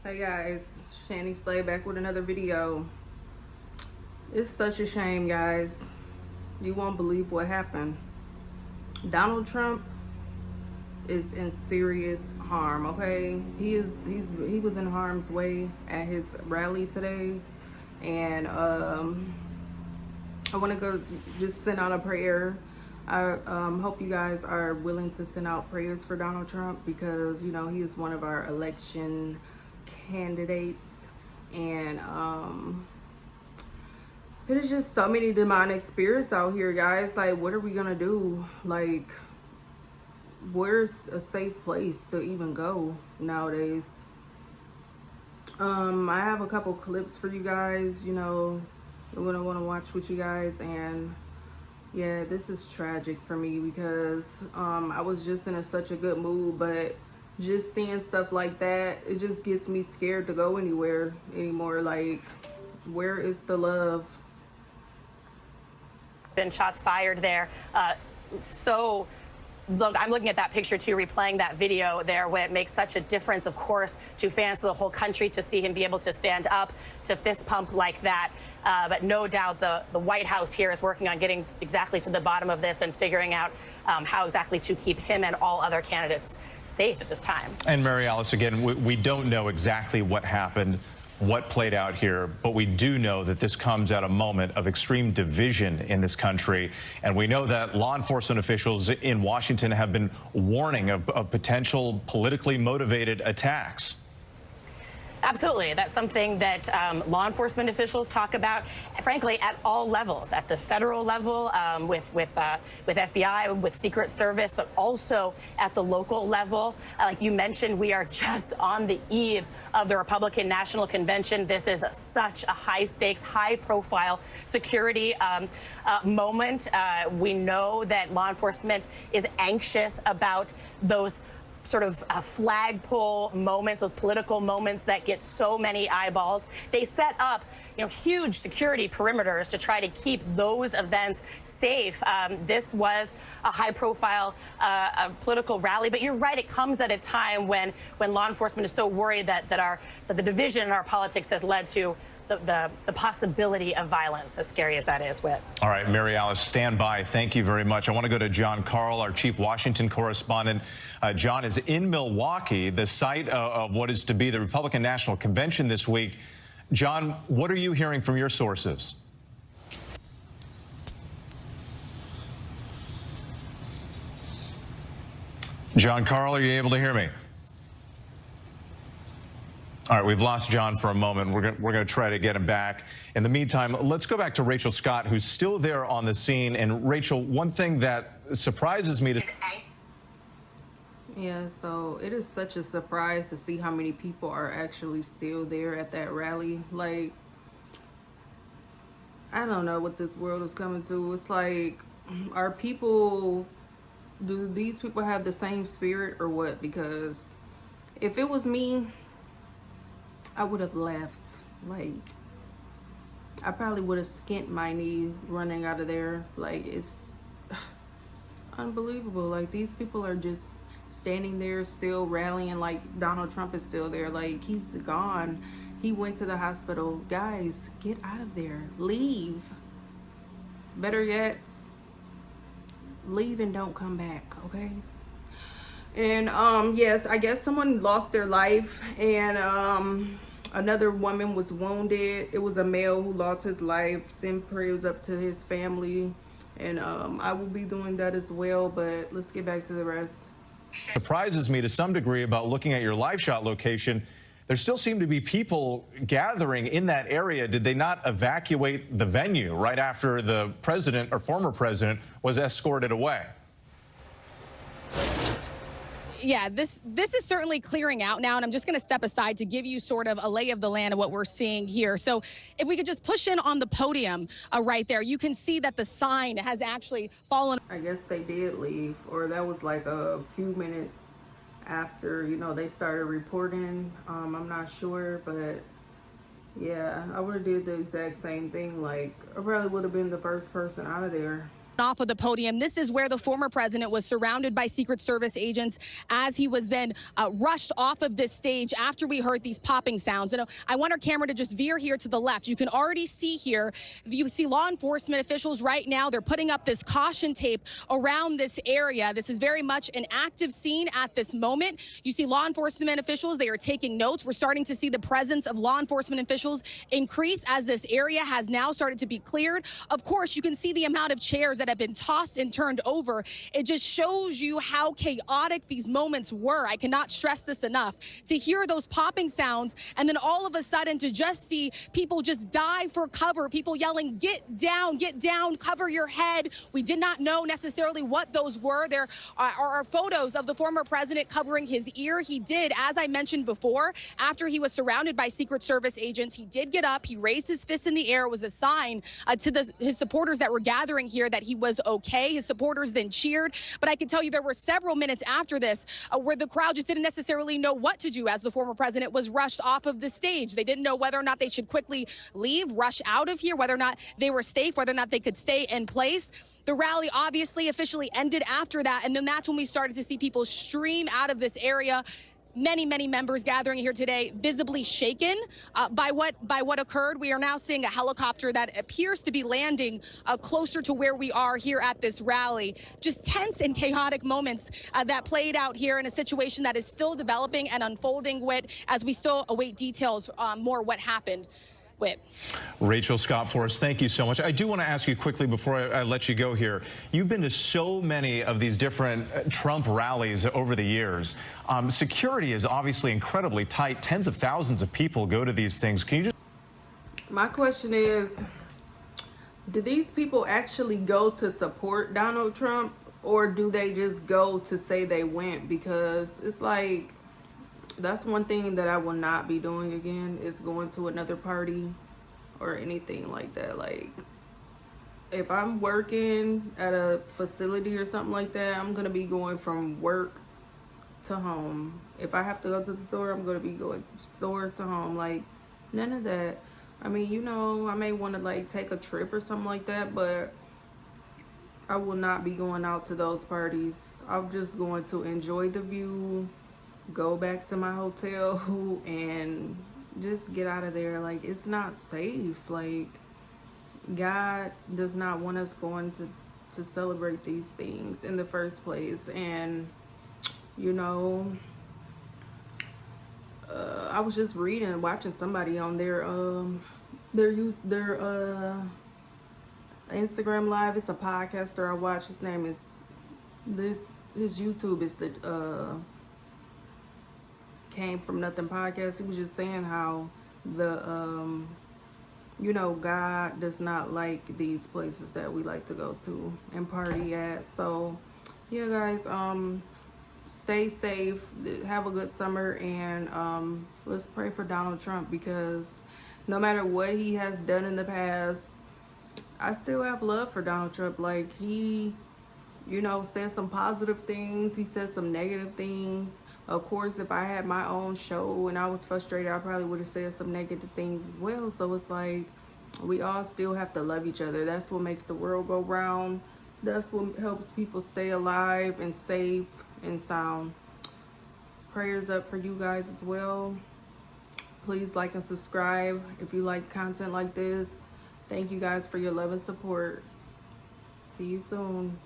Hey guys, Shani Slay back with another video. It's such a shame, guys. You won't believe what happened. Donald Trump is in serious harm, okay? He was in harm's way at his rally today. And I want to go just send out a prayer. I hope you guys are willing to send out prayers for Donald Trump, because you know he is one of our election candidates. And it is just so many demonic spirits out here, guys. Like, what are we gonna do? Like, where's a safe place to even go nowadays? I have a couple clips for you guys, you know, I'm gonna want to watch with you guys. And yeah, this is tragic for me, because I was just in such a good mood, but just seeing stuff like that, it just gets me scared to go anywhere anymore. Like, where is the love? Been shots fired there. Look, I'm looking at that picture too, replaying that video there, where it makes such a difference, of course, to fans of the whole country, to see him be able to stand up, to fist pump like that. But no doubt the White House here is working on getting exactly to the bottom of this and figuring out how exactly to keep him and all other candidates safe at this time. And Mary Alice, again, we don't know exactly what happened, what played out here, but we do know that this comes at a moment of extreme division in this country. And we know that law enforcement officials in Washington have been warning of potential politically motivated attacks. Absolutely. That's something that law enforcement officials talk about, frankly, at all levels, at the federal level, with FBI, with Secret Service, but also at the local level. Like you mentioned, we are just on the eve of the Republican National Convention. This is such a high-stakes, high-profile security moment. We know that law enforcement is anxious about those sort of flagpole moments, those political moments that get so many eyeballs. They set up, you know, huge security perimeters to try to keep those events safe. This was a high-profile political rally, but you're right, it comes at a time when law enforcement is so worried that the division in our politics has led to the possibility of violence, as scary as that is, Whit. All right, Mary Alice, stand by. Thank you very much. I want to go to John Karl, our chief Washington correspondent. John is in Milwaukee, the site of what is to be the Republican National Convention this week. John, what are you hearing from your sources? John Karl, are you able to hear me? All right, we've lost John for a moment. We're going to try to get him back. In the meantime, let's go back to Rachel Scott, who's still there on the scene. And Rachel, one thing that surprises me to... Yeah, so it is such a surprise to see how many people are actually still there at that rally. Like, I don't know what this world is coming to. It's like, do these people have the same spirit or what? Because if it was me, I would have left. Like, I probably would have skint my knee running out of there. Like, it's unbelievable. Like, these people are just standing there still rallying like Donald Trump is still there. Like, he's gone. He went to the hospital. Guys, get out of there. Leave. Better yet, leave and don't come back, okay? And yes, I guess someone lost their life, and another woman was wounded. It was a male who lost his life. Send prayers up to his family, and I will be doing that as well. But let's get back to the rest. Surprises me to some degree about looking at your live shot location. There still seem to be people gathering in that area. Did they not evacuate the venue right after the president or former president was escorted away? Yeah, this is certainly clearing out now, and I'm just going to step aside to give you sort of a lay of the land of what we're seeing here. So if we could just push in on the podium right there, you can see that the sign has actually fallen. I guess they did leave, or that was like a few minutes after, you know, they started reporting. I'm not sure, but yeah, I would have did the exact same thing. Like, I probably would have been the first person out of there. off of the podium. This is where the former president was surrounded by Secret Service agents as he was then rushed off of this stage after we heard these popping sounds. And I want our camera to just veer here to the left. You can already see here, you see law enforcement officials right now. They're putting up this caution tape around this area. This is very much an active scene at this moment. You see law enforcement officials, they are taking notes. We're starting to see the presence of law enforcement officials increase as this area has now started to be cleared. Of course, you can see the amount of chairs that have been tossed and turned over. It just shows you how chaotic these moments were. I cannot stress this enough. To hear those popping sounds and then all of a sudden to just see people just dive for cover, people yelling, get down, cover your head. We did not know necessarily what those were. There are photos of the former president covering his ear. He did, as I mentioned before, after he was surrounded by Secret Service agents, he did get up, he raised his fist in the air. It was a sign to his supporters that were gathering here that he was okay. His supporters then cheered. But I can tell you there were several minutes after this where the crowd just didn't necessarily know what to do as the former president was rushed off of the stage. They didn't know whether or not they should quickly leave, rush out of here, whether or not they were safe, whether or not they could stay in place. The rally obviously officially ended after that. And then that's when we started to see people stream out of this area. Many members gathering here today, visibly shaken by what occurred. We are now seeing a helicopter that appears to be landing closer to where we are here at this rally. Just tense and chaotic moments that played out here in a situation that is still developing and unfolding, as we still await details more what happened. Rachel Scott Forrest, thank you so much. I do want to ask you quickly before I let you go here. You've been to so many of these different Trump rallies over the years. Security is obviously incredibly tight. Tens of thousands of people go to these things. Can you just... My question is, do these people actually go to support Donald Trump, or do they just go to say they went? Because it's like, that's one thing that I will not be doing again, is going to another party or anything like that. Like, if I'm working at a facility or something like that, I'm going to be going from work to home. If I have to go to the store, I'm going to be going store to home. Like, none of that. I mean, you know, I may want to like take a trip or something like that, but I will not be going out to those parties. I'm just going to enjoy the view, go back to my hotel, and just get out of there. Like, it's not safe. Like, God does not want us going to celebrate these things in the first place. And you know, I was just watching somebody on their Instagram live. It's a podcaster I watch. His name is his YouTube is the Came From Nothing podcast. He was just saying how the you know, God does not like these places that we like to go to and party at. So yeah, guys, stay safe, have a good summer, and let's pray for Donald Trump, because no matter what he has done in the past, I still have love for Donald Trump. Like, he, you know, said some positive things, he said some negative things. Of course, if I had my own show and I was frustrated, I probably would have said some negative things as well. So it's like, we all still have to love each other. That's what makes the world go round. That's what helps people stay alive and safe and sound. Prayers up for you guys as well. Please like and subscribe if you like content like this. Thank you guys for your love and support. See you soon.